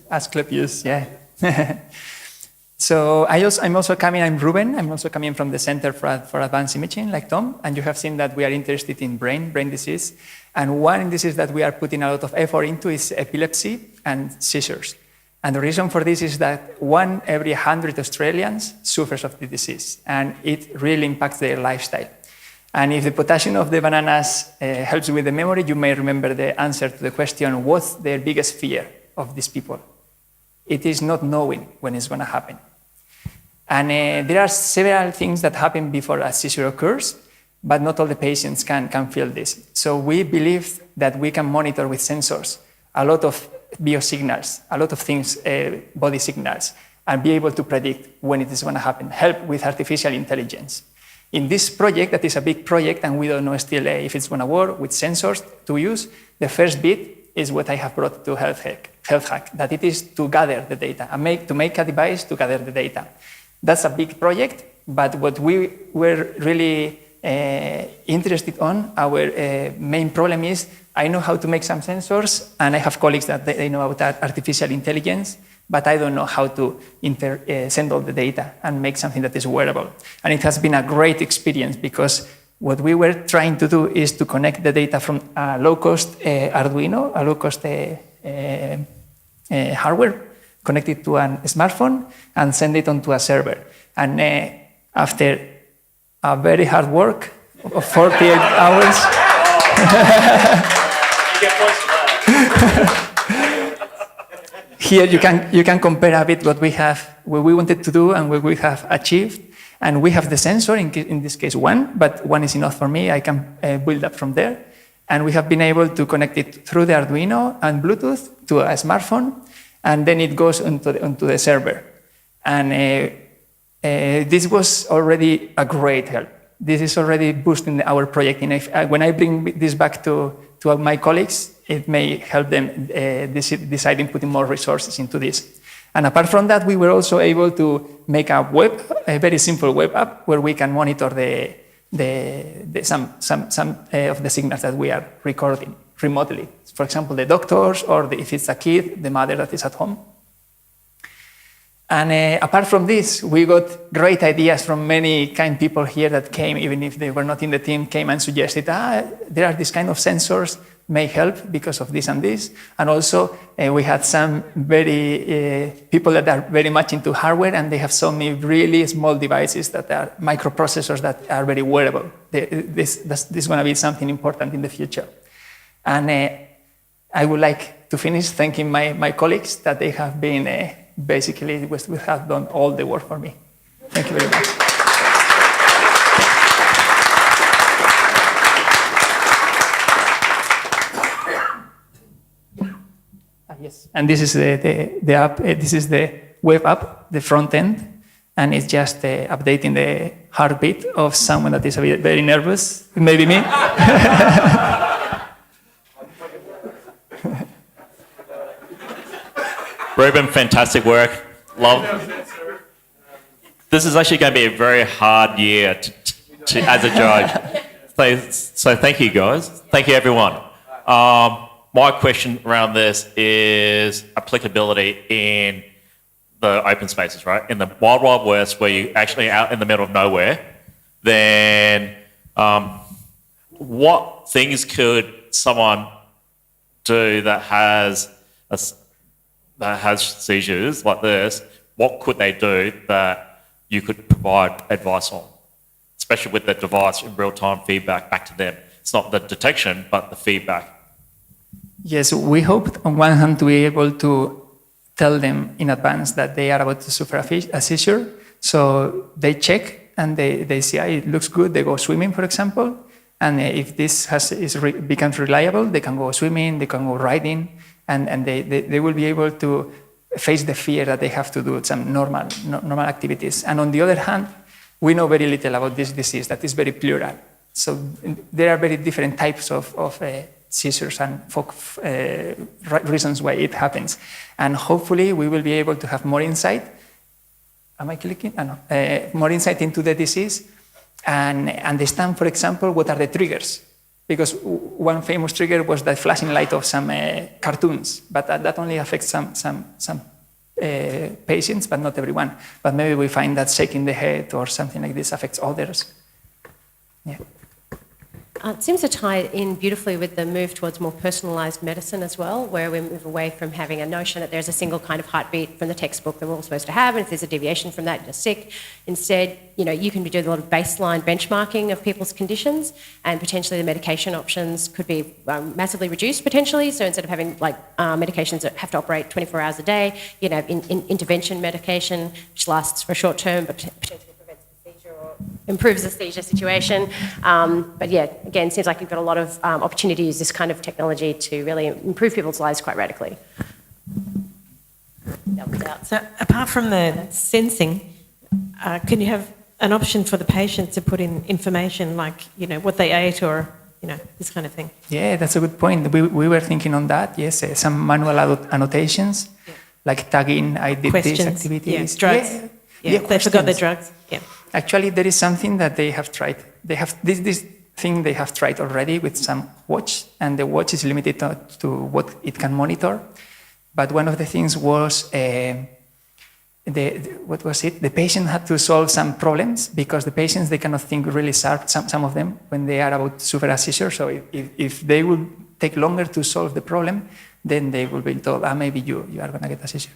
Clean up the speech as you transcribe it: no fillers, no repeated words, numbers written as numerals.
Asclepius, yeah. So I'm Reuben. I'm also coming from the Center for Advanced Imaging, like Tom, and you have seen that we are interested in brain disease. And one disease that we are putting a lot of effort into is epilepsy and seizures. And the reason for this is that 1 every 100 Australians suffers of the disease, and it really impacts their lifestyle. And if the potassium of the bananas helps with the memory, you may remember the answer to the question, what's their biggest fear of these people? It is not knowing when it's going to happen. And there are several things that happen before a seizure occurs, but not all the patients can feel this. So we believe that we can monitor with sensors a lot of biosignals, a lot of things, body signals, and be able to predict when it is going to happen, help with artificial intelligence. In this project, that is a big project, and we don't know still if it's going to work with sensors to use, the first bit is what I have brought to HealthHack, that it is to gather the data, and to make a device to gather the data. That's a big project, but what we were really interested on, our main problem is, I know how to make some sensors, and I have colleagues that they know about artificial intelligence, but I don't know how to send all the data and make something that is wearable. And it has been a great experience because what we were trying to do is to connect the data from a low-cost Arduino, a low-cost hardware, connect it to a smartphone, and send it onto a server. And after a very hard work of 48 hours, here you can compare a bit what we wanted to do and what we have achieved. And we have the sensor, in this case one, but one is enough for me. I can build up from there. And we have been able to connect it through the Arduino and Bluetooth to a smartphone, and then it goes onto the server. And this was already a great help. This is already boosting our project. And when I bring this back to my colleagues, it may help them decide in putting more resources into this. And apart from that, we were also able to make a very simple web app where we can monitor some of the signals that we are recording remotely. For example, the doctors, or if it's a kid, the mother that is at home. And apart from this, we got great ideas from many kind people here that came, even if they were not in the team, came and suggested, there are these kind of sensors may help because of this and this. And also, we had some very people that are very much into hardware, and they have shown me really small devices that are microprocessors that are very wearable. This is going to be something important in the future. And I would like to finish thanking my colleagues that they have been basically, we have done all the work for me. Thank you very much. Yes, and this is the app. This is the web app, the front end, and it's just updating the heartbeat of someone that is very nervous. Maybe me. Reuben, fantastic work. Love. This is actually going to be a very hard year as a judge. So thank you, guys. Thank you, everyone. My question around this is applicability in the open spaces, right? In the wild, wild west, where you're actually out in the middle of nowhere, then what things could someone do that has seizures like this? What could they do that you could provide advice on, especially with the device in real-time feedback back to them? It's not the detection, but the feedback. Yes, we hope on one hand to be able to tell them in advance that they are about to suffer a seizure. So they check and they see, it looks good, they go swimming, for example. And if this becomes reliable, they can go swimming, they can go riding, and they will be able to face the fear that they have to do some normal activities. And on the other hand, we know very little about this disease that is very plural. So there are very different types of seizures and reasons why it happens. And hopefully we will be able to have more insight. Am I clicking? More insight into the disease and understand, for example, what are the triggers. because one famous trigger was the flashing light of some cartoons, but that only affects some patients, but not everyone. But maybe we find that shaking the head or something like this affects others. Yeah. It seems to tie in beautifully with the move towards more personalised medicine as well, where we move away from having a notion that there's a single kind of heartbeat from the textbook that we're all supposed to have, and if there's a deviation from that, you're sick. Instead, you can be doing a lot of baseline benchmarking of people's conditions, and potentially the medication options could be massively reduced potentially. So instead of having medications that have to operate 24 hours a day, intervention medication, which lasts for a short term, but potentially improves the seizure situation. But yeah, again, seems like you've got a lot of opportunity to use this kind of technology to really improve people's lives quite radically. So apart from the sensing, can you have an option for the patient to put in information like, what they ate or, this kind of thing? Yeah, that's a good point. We were thinking on that, yes, some manual annotations, like tagging, I did Questions, these activities. drugs. Yeah, they forgot their drugs. Yeah. Actually, there is something that they have tried. They have this thing they have tried already with some watch, and the watch is limited to what it can monitor. But one of the things was, what was it? The patient had to solve some problems because the patients, they cannot think really sharp, some of them, when they are about to suffer a seizure. So if they would take longer to solve the problem, then they will be told, maybe you are going to get a seizure.